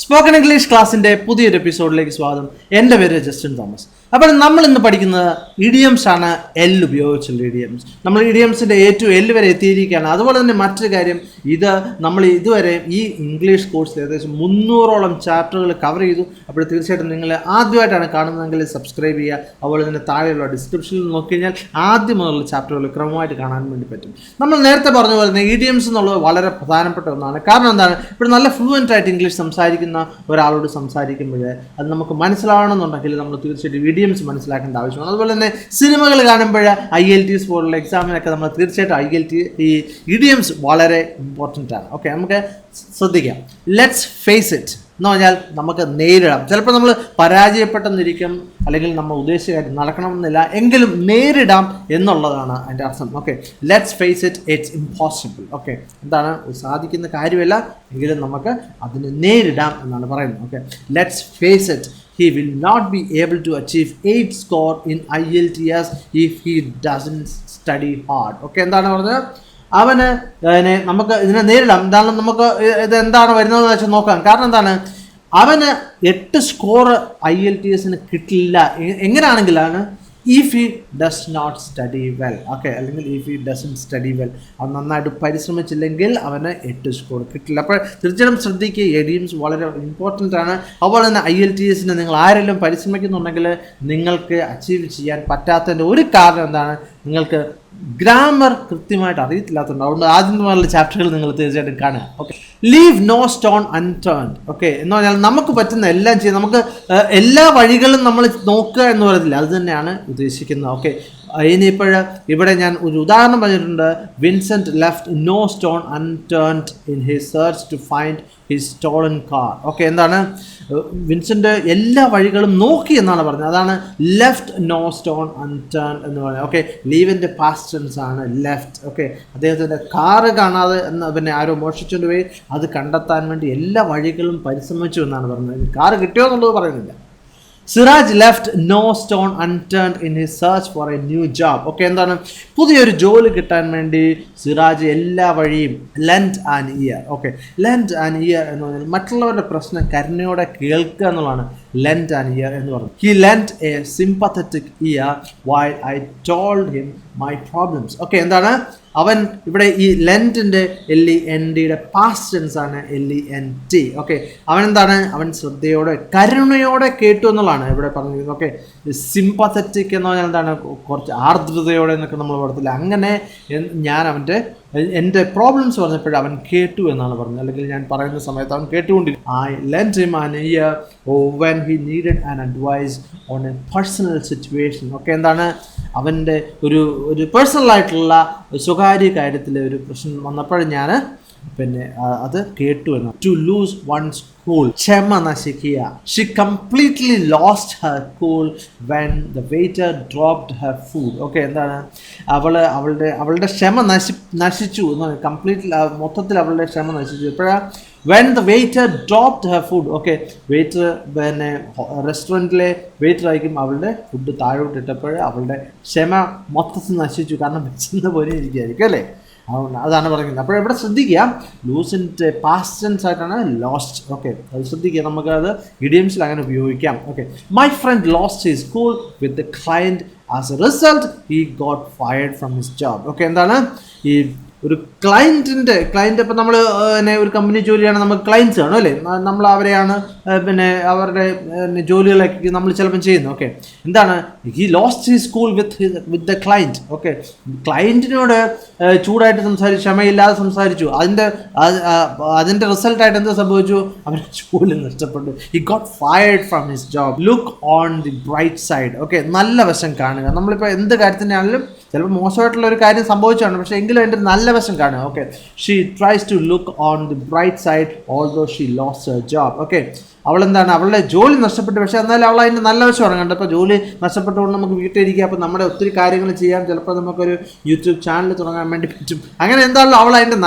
Spoken English ക്ലാസ്സിൻ്റെ പുതിയൊരു എപ്പിസോഡിലേക്ക് സ്വാഗതം. എൻ്റെ പേര് ജസ്റ്റിൻ തോമസ്. അപ്പോൾ നമ്മൾ ഇന്ന് പഠിക്കുന്നത് ഇഡിയംസ് ആണ്. എൽ ഉപയോഗിച്ചുള്ള ഇഡിയംസ്. നമ്മൾ ഇഡിയംസിൻ്റെ എ ടു എൽ വരെ എത്തിയിരിക്കുകയാണ്. അതുപോലെ തന്നെ മറ്റൊരു കാര്യം, ഇത് നമ്മൾ ഇതുവരെ ഈ ഇംഗ്ലീഷ് കോഴ്സിൽ ഏകദേശം 300ഓളം ചാപ്റ്ററുകൾ കവർ ചെയ്തു. അപ്പോൾ തീർച്ചയായിട്ടും നിങ്ങൾ ആദ്യമായിട്ടാണ് കാണുന്നതെങ്കിൽ സബ്സ്ക്രൈബ് ചെയ്യുക. അതുപോലെ തന്നെ താഴെയുള്ള ഡിസ്ക്രിപ്ഷനിൽ നോക്കിക്കഴിഞ്ഞാൽ ആദ്യം മുതലുള്ള ചാപ്റ്ററുകൾ ക്രമമായിട്ട് കാണാൻ വേണ്ടി പറ്റും. നമ്മൾ നേരത്തെ പറഞ്ഞ പോലെ തന്നെ ഇഡിയംസ് എന്നുള്ളത് വളരെ പ്രധാനപ്പെട്ട ഒന്നാണ്. കാരണം എന്താണ്, ഇപ്പോൾ നല്ല ഫ്ലുവൻ്റ് ആയിട്ട് ഇംഗ്ലീഷ് സംസാരിക്കുന്ന ഒരാളോട് സംസാരിക്കുമ്പോൾ അത് നമുക്ക് മനസ്സിലാവണമെന്നുണ്ടെങ്കിൽ നമ്മൾ തീർച്ചയായിട്ടും ഇഡിയംസ് മനസ്സിലാക്കേണ്ട ആവശ്യമാണ്. അതുപോലെ തന്നെ സിനിമകൾ കാണുമ്പോൾ IELTS പോലുള്ള എക്സാമിനൊക്കെ നമ്മൾ തീർച്ചയായിട്ടും ഈ ഇഡിയംസ് വളരെ ഇമ്പോർട്ടൻ്റ് ആണ്. ഓക്കെ, നമുക്ക് ശ്രദ്ധിക്കാം. ലെറ്റ്സ് ഫേസ് ഇറ്റ് എന്ന് പറഞ്ഞാൽ നമുക്ക് നേരിടാം. ചിലപ്പോൾ നമ്മൾ പരാജയപ്പെട്ടെന്നിരിക്കും, അല്ലെങ്കിൽ നമ്മൾ ഉദ്ദേശിച്ച കാര്യം നടക്കണമെന്നില്ല, എങ്കിലും നേരിടാം എന്നുള്ളതാണ് അതിൻ്റെ അർത്ഥം. Okay, let's face it, it's impossible. Okay, എന്താണ്, സാധിക്കുന്ന കാര്യമല്ല, എങ്കിലും നമുക്ക് അതിനെ നേരിടാം എന്നാണ് പറയുന്നത്. Okay, let's face it, he will not be able to achieve 8 score in IELTS if he doesn't study hard. Okay, എന്താണ് പറഞ്ഞത്, അവന് നമുക്ക് ഇതിനെ നേരിടാം. എന്താണ്, നമുക്ക് ഇത് എന്താണ് വരുന്നതെന്ന് വെച്ചാൽ നോക്കാം. കാരണം എന്താണ്, അവന് 8 സ്കോർ IELTS കിട്ടില്ല. എങ്ങനെയാണെങ്കിലാണ് if he does not study well. Okay, അല്ലെങ്കിൽ if he doesn't study well, അവൻ നന്നായിട്ട് പരിശ്രമിച്ചില്ലെങ്കിൽ അവന് 8 സ്കോർ കിട്ടില്ല. അപ്പോൾ തീർച്ചയായും ശ്രദ്ധിക്കുക, ഇഡിയംസ് വളരെ ഇമ്പോർട്ടൻ്റ് ആണ്. അതുപോലെ തന്നെ IELTS നിങ്ങൾ ആരെങ്കിലും പരിശ്രമിക്കുന്നുണ്ടെങ്കിൽ നിങ്ങൾക്ക് അച്ചീവ് ചെയ്യാൻ പറ്റാത്തതിൻ്റെ ഒരു കാരണം എന്താണ്, നിങ്ങൾക്ക് ഗ്രാമർ കൃത്യമായിട്ട് അറിയത്തില്ലാത്തതുകൊണ്ട്. അതുകൊണ്ട് ആദ്യം മുതലുള്ള ചാപ്റ്ററുകൾ നിങ്ങൾ തീർച്ചയായിട്ടും കാണുക. Okay, leave no stone unturned. Okay, എന്ന് പറഞ്ഞാൽ നമുക്ക് പറ്റുന്ന എല്ലാം ചെയ്യാം. നമുക്ക് എല്ലാ വഴികളും നമ്മൾ നോക്കുക എന്ന് പറയത്തില്ല, അത് തന്നെയാണ് ഉദ്ദേശിക്കുന്നത്. ഓക്കെ, ഇനിയിപ്പോൾ ഇവിടെ ഞാൻ ഒരു ഉദാഹരണം പറഞ്ഞിട്ടുണ്ട്. Vincent left no stone unturned in his search to find his stolen car. Okay, എന്താണ്, വിൻസെൻ്റ് എല്ലാ വഴികളും നോക്കി എന്നാണ് പറഞ്ഞത്. അതാണ് ലെഫ്റ്റ് നോ സ്റ്റോൺ അൺടേൺഡ് എന്ന് പറയുന്നത്. ഓക്കെ, ലീവിൻ്റെ പാസ്റ്റ് ടെൻസ് ആണ് ലെഫ്റ്റ്. ഓക്കെ, അദ്ദേഹത്തിൻ്റെ കാറ് കാണാതെ പിന്നെ ആരോ മോഷ്ടിച്ചുകൊണ്ട് പോയി അത് കണ്ടെത്താൻ വേണ്ടി എല്ലാ വഴികളും പരിശ്രമിച്ചു എന്നാണ് പറഞ്ഞത്. കാറ് കിട്ടിയോ എന്നുള്ളത് പറയുന്നില്ല. Siraj left no stone unturned in his search for a new job. Okay, എന്താണ്, പുതിയൊരു ജോലി കിട്ടാൻ വേണ്ടി സിറാജ് എല്ലാ വഴിയും lend and ear. Okay, lend and ear എന്ന് പറഞ്ഞാൽ മറ്റുള്ളവരുടെ പ്രശ്നം കരുണയോടെ കേൾക്കുക എന്നുള്ളതാണ് ലെൻഡ് ആൻഡ് ഇയർ എന്ന് പറയുന്നത്. He lent A sympathetic year while I told him my problems. Okay, എന്താണ്, അവൻ ഇവിടെ ഈ ലെൻറ്റിൻ്റെ LENDയുടെ പാസ്റ്റ് ടെൻസ് ആണ് LENT. ഓക്കെ, അവൻ എന്താണ്, അവൻ ശ്രദ്ധയോടെ കരുണയോടെ കേട്ടു എന്നുള്ളതാണ് ഇവിടെ പറഞ്ഞിരിക്കുന്നത്. ഓക്കെ, സിംപത്തറ്റിക് എന്ന് പറഞ്ഞാൽ എന്താണ്, കുറച്ച് ആർദ്രതയോടെ എന്നൊക്കെ നമ്മൾ പറയത്തില്ല. അങ്ങനെ ഞാൻ എൻ്റെ പ്രോബ്ലംസ് പറഞ്ഞപ്പോൾ അവൻ കേട്ടു എന്നാണ് പറഞ്ഞത്, അല്ലെങ്കിൽ ഞാൻ പറയുന്ന സമയത്ത് അവൻ കേട്ടുകൊണ്ടിരുന്നു. I lend him an ear when he needed an advice on a personal situation. Okay, എന്താണ്, അവൻ്റെ ഒരു പേഴ്സണലായിട്ടുള്ള സ്വകാര്യ കാര്യത്തിലെ ഒരു പ്രശ്നം വന്നപ്പോൾ ഞാൻ അത് കേട്ടു എന്ന്. ടു ലൂസ് വൺസ് കൂൾ, ക്ഷമ നശിക്കുക. She completely lost her cool when the waiter dropped her food. Okay, എന്താണ്, അവളുടെ ക്ഷമ നശിച്ചു എന്ന്, കംപ്ലീറ്റ്ലി മൊത്തത്തിൽ അവളുടെ ക്ഷമ നശിച്ചു. എപ്പോഴാണ്, when the waiter dropped her food. Okay, waiter റെസ്റ്റോറൻറ്റിലെ വെയിറ്റർ ആയിരിക്കും അവളുടെ ഫുഡ് താഴോട്ടിട്ടപ്പോൾ അവളുടെ ക്ഷമ മൊത്തത്തിൽ നശിച്ചു. കാരണം വെച്ചിരുന്ന പോലെ ഇരിക്കുകയായിരിക്കും അല്ലേ, അതാണ് പറയുന്നത്. അപ്പോൾ ഇവിടെ ശ്രദ്ധിക്കുക, ലൂസിൻ്റെ പാസ്റ്റ് ടെൻസ് ആയിട്ടാണ് ലോസ്റ്റ്. ഓക്കെ, അത് ശ്രദ്ധിക്കുക, നമുക്കത് ഇഡിയംസിൽ അങ്ങനെ ഉപയോഗിക്കാം. Okay, my friend lost his cool with the client as A result he got fired from his job. Okay, എന്താണ്, ഈ ഒരു ക്ലയൻറ്റ് ഇപ്പം നമ്മൾ ഒരു കമ്പനി ജോലിയാണ്, നമുക്ക് ക്ലയൻറ്റ്സ് ആണ് അല്ലേ, നമ്മൾ അവരെയാണ് അവരുടെ ജോലികളൊക്കെ നമ്മൾ ചിലപ്പം ചെയ്യുന്നത്. ഓക്കെ, എന്താണ്, he lost his cool with the client. Okay, ക്ലയൻറ്റിനോട് ചൂടായിട്ട് സംസാരിച്ചു, ക്ഷമയില്ലാതെ സംസാരിച്ചു. അതിൻ്റെ റിസൾട്ടായിട്ട് എന്ത് സംഭവിച്ചു, അവൻ്റെ ജോലി നഷ്ടപ്പെട്ടു. He got fired from his job. Look on the bright side. Okay, നല്ല വശം കാണുക. നമ്മളിപ്പോൾ എന്ത് കാര്യത്തിനാണെങ്കിലും ചിലപ്പോൾ മോശമായിട്ടുള്ള ഒരു കാര്യം സംഭവിച്ചാണ്, പക്ഷേ എങ്കിലും അതിൻ്റെ നല്ല വശം കാണുക. Okay, she tries to look on the bright side although she lost her job. Okay, അവളെന്താണ്, അവളുടെ ജോലി നഷ്ടപ്പെട്ടു, പക്ഷേ എന്നാലും അവൾ അതിൻ്റെ നല്ല വശമാണ് കണ്ടത്. അപ്പോൾ ജോലി നഷ്ടപ്പെട്ടുകൊണ്ട് നമുക്ക് വീട്ടിലിരിക്കുക, അപ്പോൾ നമ്മുടെ ഒത്തിരി കാര്യങ്ങൾ ചെയ്യാം. ചിലപ്പോൾ നമുക്കൊരു യൂട്യൂബ് ചാനൽ തുടങ്ങാൻ വേണ്ടി പറ്റും. അങ്ങനെ എന്തായാലും അവൾ അതിൻ്റെ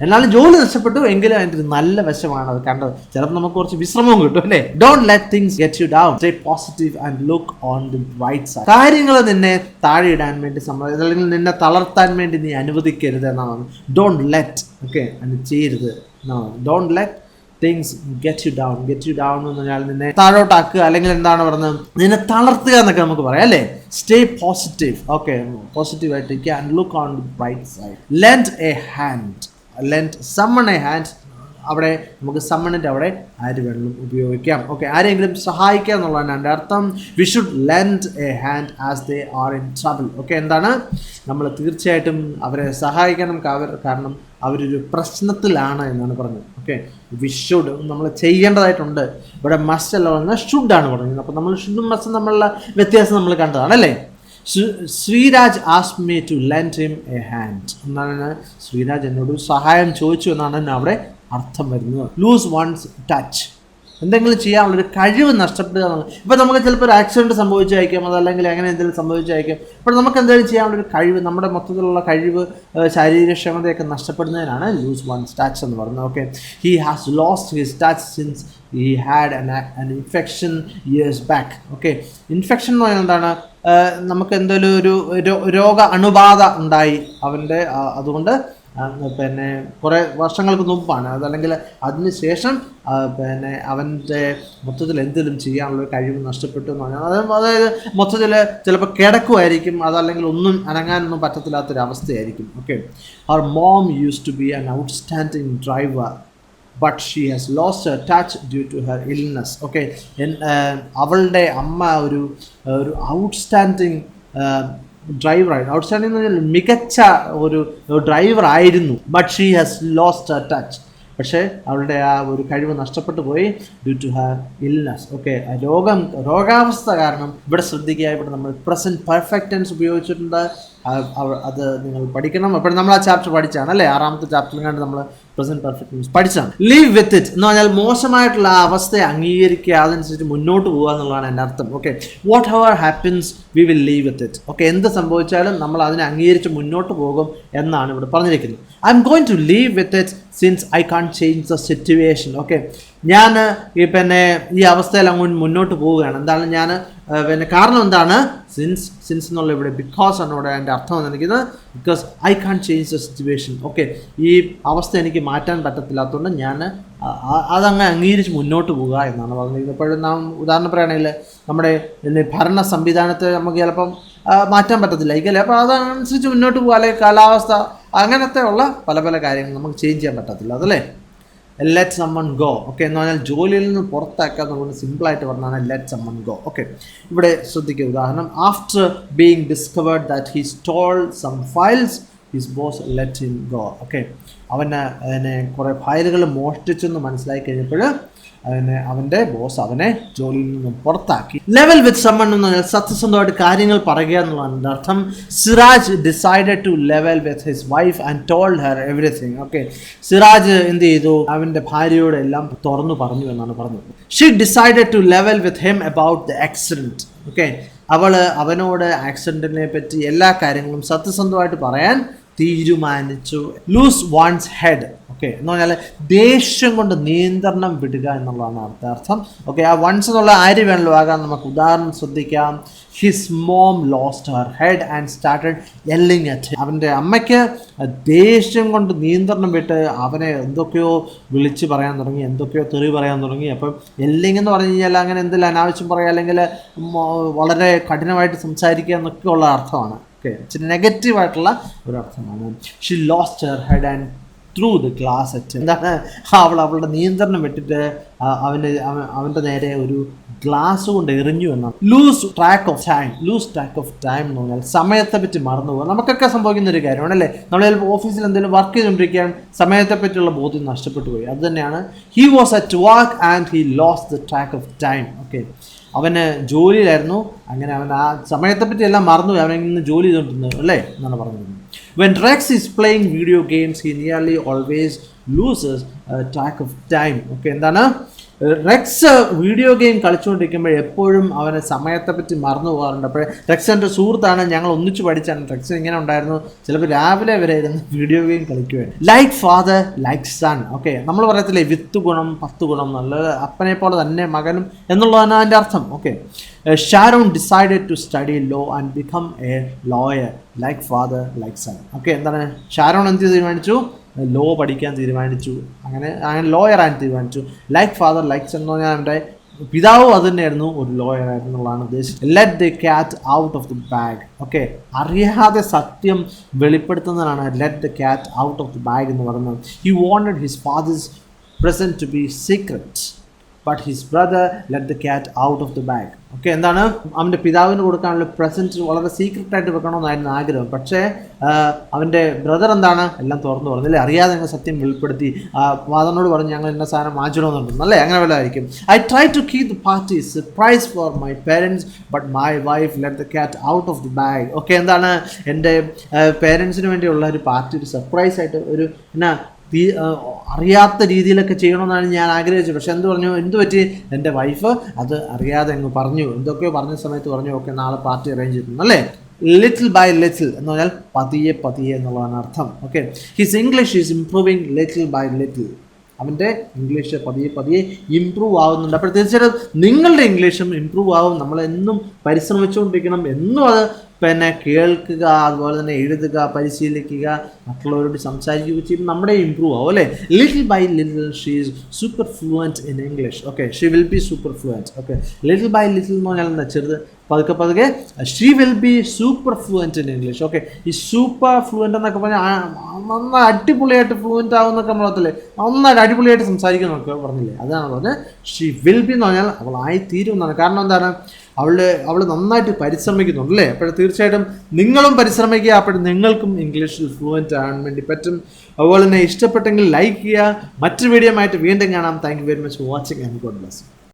എന്നാലും ജോലി നഷ്ടപ്പെട്ടു, എങ്കിലും അതിൻ്റെ ഒരു നല്ല വശമാണ് അത് കണ്ടത്. ചിലപ്പോൾ നമുക്ക് കുറച്ച് വിശ്രമവും കിട്ടും അല്ലേ. Don't let things get you down, stay positive and look on the bright side. കാര്യങ്ങൾ നിന്നെ താഴെ ഇടാൻ വേണ്ടി അല്ലെങ്കിൽ നിന്നെ തളർത്താൻ വേണ്ടി നീ അനുവദിക്കരുത് എന്നാണ്. ഡോണ്ട് ലെറ്റ്, ഓക്കെ, അത് ചെയ്യരുത് എന്നാണ്. Don't let things get you down എന്ന് പറഞ്ഞാൽ നിന്നെ താഴോട്ടാക്കുക, അല്ലെങ്കിൽ എന്താണ് പറയുന്നത്, നിന്നെ തളർത്തുക എന്നൊക്കെ നമുക്ക് പറയാം അല്ലേ. Stay positive. ഓക്കെ, പോസിറ്റീവായിട്ട് and look on the bright side. Lend someone a hand. അവിടെ നമുക്ക് സമ്മണിൻ്റെ അവിടെ ആര് വേണമെങ്കിലും ഉപയോഗിക്കാം. ഓക്കെ, ആരെങ്കിലും സഹായിക്കുക എന്നുള്ളതാണ് എൻ്റെ അർത്ഥം. We should lent A hand as they are in trouble. Okay, എന്താണ്, നമ്മൾ തീർച്ചയായിട്ടും അവരെ സഹായിക്കണം, കാരണം അവരൊരു പ്രശ്നത്തിലാണ് എന്നാണ് പറഞ്ഞത്. ഓക്കെ, വി ഷുഡ് നമ്മൾ ചെയ്യേണ്ടതായിട്ടുണ്ട്. ഇവിടെ മസ്റ്റ് അല്ല പറഞ്ഞാൽ ഷുഡാണ് പറഞ്ഞത്. അപ്പോൾ നമ്മൾ ഷുഡും മസ്റ്റും തമ്മിലുള്ള വ്യത്യാസം നമ്മൾ കണ്ടതാണ് അല്ലേ. Sreeraj ask me to lend him a hand എന്നാണ് ശ്രീരാജ് എന്നോട് സഹായം ചോദിച്ചു എന്നാണ് അവിടെ അർത്ഥം വരുന്നത്. ലൂസ് വൺസ് ടച്ച്, എന്തെങ്കിലും ചെയ്യാനുള്ളൊരു കഴിവ് നഷ്ടപ്പെടുക എന്നുള്ളത്. ഇപ്പോൾ നമുക്ക് ചിലപ്പോൾ ഒരു ആക്സിഡൻറ്റ് സംഭവിച്ചായിരിക്കും, അതല്ലെങ്കിൽ അങ്ങനെ എന്തെങ്കിലും സംഭവിച്ചായിരിക്കും. ഇപ്പോൾ നമുക്ക് എന്തെങ്കിലും ചെയ്യാനുള്ളൊരു കഴിവ്, നമ്മുടെ മൊത്തത്തിലുള്ള കഴിവ്, ശാരീരക്ഷമതയൊക്കെ നഷ്ടപ്പെടുന്നതിനാണ് ലൂസ് വൺസ് ടച്ച് എന്ന് പറയുന്നത്. Okay, he has lost his touch since he had an infection years back. Okay, infection എന്ന് പറയുന്നത് എന്താണ്, നമുക്ക് എന്തെങ്കിലും ഒരു രോഗ അണുബാധ ഉണ്ടായി അവൻ്റെ, അതുകൊണ്ട് പിന്നെ കുറേ വർഷങ്ങൾക്ക് മുമ്പാണ്, അതല്ലെങ്കിൽ അതിന് ശേഷം പിന്നെ അവൻ്റെ മൊത്തത്തിൽ എന്തെങ്കിലും ചെയ്യാനുള്ളൊരു കഴിവ് നഷ്ടപ്പെട്ടു എന്ന് പറഞ്ഞാൽ അതായത് മൊത്തത്തിൽ ചിലപ്പോൾ കിടക്കുമായിരിക്കും, അതല്ലെങ്കിൽ ഒന്നും അനങ്ങാനൊന്നും പറ്റത്തില്ലാത്തൊരവസ്ഥയായിരിക്കും. Okay, her mom used to be an outstanding driver but she has lost her touch due to her illness. Okay, അവളുടെ അമ്മ ഒരു ഔട്ട്സ്റ്റാൻഡിങ് ഡ്രൈവറായിരുന്നു. ഔട്ട്സ്റ്റാൻഡിങ് എന്ന് പറഞ്ഞാൽ മികച്ച ഒരു ഡ്രൈവർ ആയിരുന്നു. But she has lost her touch, പക്ഷേ അവളുടെ ആ ഒരു കഴിവ് നഷ്ടപ്പെട്ടു പോയി due to her illness. Okay, രോഗാവസ്ഥ കാരണം. ഇവിടെ ശ്രദ്ധിക്കുക, ഇവിടെ നമ്മൾ പ്രസൻറ്റ് പെർഫെക്റ്റ് ടെൻസ് ഉപയോഗിച്ചിട്ടുണ്ട്. അത് നിങ്ങൾ പഠിക്കണം. അപ്പോൾ നമ്മൾ ആ ചാപ്റ്റർ പഠിച്ചാണ് അല്ലേ, 6ാമത്തെ ചാപ്റ്ററിൽ കണ്ട് നമ്മൾ പ്രസൻറ്റ് പെർഫെക്റ്റ് ടെൻസ് പഠിച്ചാണ്. ലീവ് വിത്ത് ഇറ്റ് എന്ന് പറഞ്ഞാൽ മോശമായിട്ടുള്ള ആ അവസ്ഥയെ അംഗീകരിക്കുക, അതനുസരിച്ച് മുന്നോട്ട് പോകുക എന്നുള്ളതാണ് എൻ്റെ അർത്ഥം. Okay, what ever happens we will leave with it. Okay, എന്ത് സംഭവിച്ചാലും നമ്മൾ അതിനെ അംഗീകരിച്ച് മുന്നോട്ട് പോകും എന്നാണ് ഇവിടെ പറഞ്ഞിരിക്കുന്നത്. I am going to live with it since I can't change the situation. Okay, ഞാൻ പിന്നെ ഈ അവസ്ഥയിൽ അങ്ങോട്ട് മുന്നോട്ട് പോവുകയാണ്. എന്താണ് ഞാൻ പിന്നെ കാരണം എന്താണ്, സിൻസ് എന്നുള്ള ഇവിടെ ബിക്കോസ് എന്നോട് എൻ്റെ അർത്ഥം വന്നിരിക്കുന്നത് because I can't change the situation. Okay, ഈ അവസ്ഥ എനിക്ക് മാറ്റാൻ പറ്റത്തില്ലാത്തതുകൊണ്ട് ഞാൻ അതങ്ങ് അംഗീകരിച്ച് മുന്നോട്ട് പോകുക എന്നാണ് പറഞ്ഞിരിക്കുന്നത്. ഇപ്പോഴും നാം ഉദാഹരണം പറയുകയാണെങ്കിൽ നമ്മുടെ ഭരണ സംവിധാനത്തെ നമുക്ക് ചിലപ്പം മാറ്റാൻ പറ്റത്തില്ലായിരിക്കും അല്ലേ, അപ്പോൾ അതനുസരിച്ച് മുന്നോട്ട് പോകുക, അല്ലെങ്കിൽ കാലാവസ്ഥ അങ്ങനത്തെ ഉള്ള പല പല കാര്യങ്ങൾ നമുക്ക് ചേഞ്ച് ചെയ്യാൻ പറ്റത്തില്ല അതല്ലേ. Let someone go. ഓക്കെ, എന്ന് പറഞ്ഞാൽ ജോലിയിൽ നിന്ന് പുറത്താക്കുക എന്നുള്ളത് സിമ്പിളായിട്ട് പറഞ്ഞാണ് ലെറ്റ് സമ്മൺ ഗോ. ഓക്കെ, ഇവിടെ ശ്രദ്ധിക്കുക, ഉദാഹരണം, after being discovered that he stole some files his boss let him go. Okay, അവനെ കുറേ ഫയലുകൾ മോഷ്ടിച്ചെന്ന് മനസ്സിലാക്കി കഴിഞ്ഞപ്പോൾ അവൻ്റെ ബോസ് അവനെ ജോലിയിൽ നിന്നും പുറത്താക്കി. ലെവൽ വിത്ത് സമ്മൺ എന്ന് പറഞ്ഞാൽ സത്യസന്ധമായിട്ട് കാര്യങ്ങൾ പറയുക എന്നുള്ളതാണ് അർത്ഥം. Siraj decided two level with his wife and told her everything. Okay, Siraj എന്ത് ചെയ്തു, അവൻ്റെ ഭാര്യയോട് എല്ലാം തുറന്നു പറഞ്ഞു എന്നാണ് പറഞ്ഞത്. She decided two level with him about the accident. Okay, അവനോട് ആക്സിഡൻറ്റിനെ പറ്റി എല്ലാ കാര്യങ്ങളും സത്യസന്ധമായിട്ട് പറയാൻ തീരുമാനിച്ചു. Loose once head. ഓക്കെ, എന്ന് പറഞ്ഞാൽ ദേഷ്യം കൊണ്ട് നിയന്ത്രണം വിടുക എന്നുള്ളതാണ് അർത്ഥം. ഓക്കെ, ആ വൺസ് എന്നുള്ള ആര് വേണമല്ലോ ആകാൻ. നമുക്ക് ഉദാഹരണം ശ്രദ്ധിക്കാം. His mom lost her head and started yelling at. അവൻ്റെ അമ്മയ്ക്ക് ദേഷ്യം കൊണ്ട് നിയന്ത്രണം വിട്ട് അവനെ എന്തൊക്കെയോ വിളിച്ച് പറയാൻ തുടങ്ങി, എന്തൊക്കെയോ തെറി പറയാൻ തുടങ്ങി. അപ്പം യെല്ലിങ് എന്ന് പറഞ്ഞു കഴിഞ്ഞാൽ അങ്ങനെ എന്തെങ്കിലും അനാവശ്യം പറയുക, അല്ലെങ്കിൽ വളരെ കഠിനമായിട്ട് സംസാരിക്കുക എന്നൊക്കെയുള്ള അർത്ഥമാണ്. ഓക്കെ, ഇച്ചിരി നെഗറ്റീവായിട്ടുള്ള ഒരർത്ഥമാണ്. She lost her head and threw the glass at. എന്താണ്, അവളുടെ നിയന്ത്രണം വിട്ടിട്ട് അവൻ്റെ നേരെ ഒരു ഗ്ലാസ് കൊണ്ട് എറിഞ്ഞു എന്നാണ്. ലൂസ് ട്രാക്ക് ഓഫ് ടൈം എന്ന് പറഞ്ഞാൽ സമയത്തെ പറ്റി മറന്നു പോകുക. നമുക്കൊക്കെ സംഭവിക്കുന്ന ഒരു കാര്യമാണ് അല്ലേ. നമ്മൾ ചിലപ്പോൾ ഓഫീസിൽ എന്തെങ്കിലും വർക്ക് ചെയ്തുകൊണ്ടിരിക്കുകയാണ്, സമയത്തെ പറ്റിയുള്ള ബോധ്യം നഷ്ടപ്പെട്ടു പോയി. അത് തന്നെയാണ് he was at work and he lost the track of time. Okay, അവന് ജോലിയിലായിരുന്നു, അങ്ങനെ അവൻ ആ സമയത്തെപ്പറ്റി എല്ലാം മറന്നുപോയി, അവൻ ഇന്ന് ജോലി ചെയ്തുകൊണ്ടിരുന്നത് അല്ലേ എന്നാണ് പറഞ്ഞത്. When Rex is playing video games, he nearly always loses track of time. Okay, എന്താണ്, റെക്സ് വീഡിയോ ഗെയിം കളിച്ചുകൊണ്ടിരിക്കുമ്പോൾ എപ്പോഴും അവന് സമയത്തെപ്പറ്റി മറന്നു പോകാറുണ്ട്. അപ്പോൾ റെക്സ് എൻ്റെ സുഹൃത്താണ്, ഞങ്ങൾ ഒന്നിച്ച് പഠിച്ചാണ്. റെക്സ് ഇങ്ങനെ ഉണ്ടായിരുന്നു, ചിലപ്പോൾ രാവിലെ വരെ ഇരുന്ന് വീഡിയോ ഗെയിം കളിക്കുകയാണ്. Like father like son. Okay, നമ്മൾ പറയത്തില്ലേ 10 ഗുണം 10 ഗുണം നല്ലത്, അപ്പനെ പോലെ തന്നെ മകനും എന്നുള്ളതാണ് അതിൻ്റെ അർത്ഥം. Okay, Sharon decided to study law and become a lawyer like father like son. Okay, എന്താണ്, ഷാരോൺ എന്ത് തീരുമാനിച്ചു, ലോ പഠിക്കാൻ തീരുമാനിച്ചു. അങ്ങനെ ലോയർ ആകാൻ തീരുമാനിച്ചു. ലൈക്ക് ഫാദർ ലൈക്ക് സൺ എന്ന് പറഞ്ഞാൽ അവൻ്റെ പിതാവും അത് തന്നെയായിരുന്നു, ഒരു ലോയർ ആയിരുന്നു എന്നുള്ളതാണ് ഉദ്ദേശിച്ചത്. Let the cat out of the bag. Okay, അറിയാതെ സത്യം വെളിപ്പെടുത്തുന്നതാണ് let the cat out of the bag എന്ന് പറയുന്നത്. He wanted his father's present to be secret, but his brother let the cat out of the bag. Okay, എന്താണ് അവൻ്റെ പിതാവിന് കൊടുക്കാനുള്ള present വളരെ സീക്രട്ടായിട്ട് വെക്കണമെന്നായിരുന്നു ആഗ്രഹം. പക്ഷേ അവൻ്റെ ബ്രദർ എന്താണ് എല്ലാം തുറന്നു പറഞ്ഞില്ലേ, അറിയാതെ ഞങ്ങൾ സത്യം വെളിപ്പെടുത്തി. ഫാദറിനോട് പറഞ്ഞ് ഞങ്ങൾ ഇന്ന സാധനം വാങ്ങിച്ചിടുന്നുണ്ടെന്ന് അല്ലേ, അങ്ങനെ വല്ലതായിരിക്കും. I try to keep the party surprise for my parents but my wife let the cat out of the bag. Okay, എന്താണ് എൻ്റെ പേരൻസിന് വേണ്ടിയുള്ള ഒരു പാർട്ടി, ഒരു സർപ്രൈസ് ആയിട്ട് ഒരു എന്നാ അറിയാത്ത രീതിയിലൊക്കെ ചെയ്യണമെന്നാണ് ഞാൻ ആഗ്രഹിച്ചത്. പക്ഷെ എന്ത് പറ്റി, എൻ്റെ വൈഫ് അത് അറിയാതെ അങ്ങ് പറഞ്ഞു, എന്തൊക്കെയോ പറഞ്ഞ സമയത്ത് പറഞ്ഞു ഓക്കെ നാളെ പാർട്ടി അറേഞ്ച് ചെയ്തിട്ടുണ്ട് അല്ലേ. ലിറ്റിൽ ബൈ ലിറ്റിൽ എന്ന് പറഞ്ഞാൽ പതിയെ പതിയെ എന്നുള്ളതാണ് അർത്ഥം. Okay, his English is improving little by little. അവൻ്റെ ഇംഗ്ലീഷ് പതിയെ പതിയെ ഇമ്പ്രൂവ് ആവുന്നുണ്ട്. അപ്പോൾ തീർച്ചയായിട്ടും നിങ്ങളുടെ ഇംഗ്ലീഷും ഇമ്പ്രൂവ് ആവും. നമ്മളെന്നും പരിശ്രമിച്ചുകൊണ്ടിരിക്കണം, എന്നും അത് പിന്നെ കേൾക്കുക, അതുപോലെ തന്നെ എഴുതുക, പരിശീലിക്കുക, മറ്റുള്ളവരോട് സംസാരിക്കുകയും ചെയ്യുമ്പോൾ നമ്മുടെ ഇമ്പ്രൂവ് ആവും അല്ലേ. Little by little she is super fluent in English. Okay, she will be super fluent. Okay, little by little എന്ന് പറഞ്ഞാൽ എന്താ, ചെറുത് പതുക്കെ പതുക്കെ she will be super fluent in English. Okay, ഈ സൂപ്പർ ഫ്ലുവൻറ്റ് എന്നൊക്കെ പറഞ്ഞാൽ നന്നായി അടിപൊളിയായിട്ട് ഫ്ലുവൻറ്റ് ആവുന്നൊക്കെ നമ്മളത്തില്ലേ, നന്നായിട്ട് അടിപൊളിയായിട്ട് സംസാരിക്കുന്നൊക്കെ പറഞ്ഞില്ലേ, അതാണ് പറഞ്ഞത്. ഷീ വിൽ ബി എന്ന് പറഞ്ഞാൽ അവൾ ആയിത്തീരും എന്നാണ്. കാരണം എന്താണ്, അവൾ നന്നായിട്ട് പരിശ്രമിക്കുന്നുണ്ട് അല്ലേ. അപ്പോൾ തീർച്ചയായിട്ടും നിങ്ങളും പരിശ്രമിക്കുക, അപ്പോൾ നിങ്ങൾക്കും ഇംഗ്ലീഷിൽ ഫ്ലുവൻറ്റ് ആകാൻ വേണ്ടി പറ്റും. അതുപോലെ തന്നെ ഇഷ്ടപ്പെട്ടെങ്കിൽ ലൈക്ക് ചെയ്യുക. മറ്റൊരു വീഡിയോ ആയിട്ട് വീണ്ടും കാണാം. Thank you very much for watching and God bless.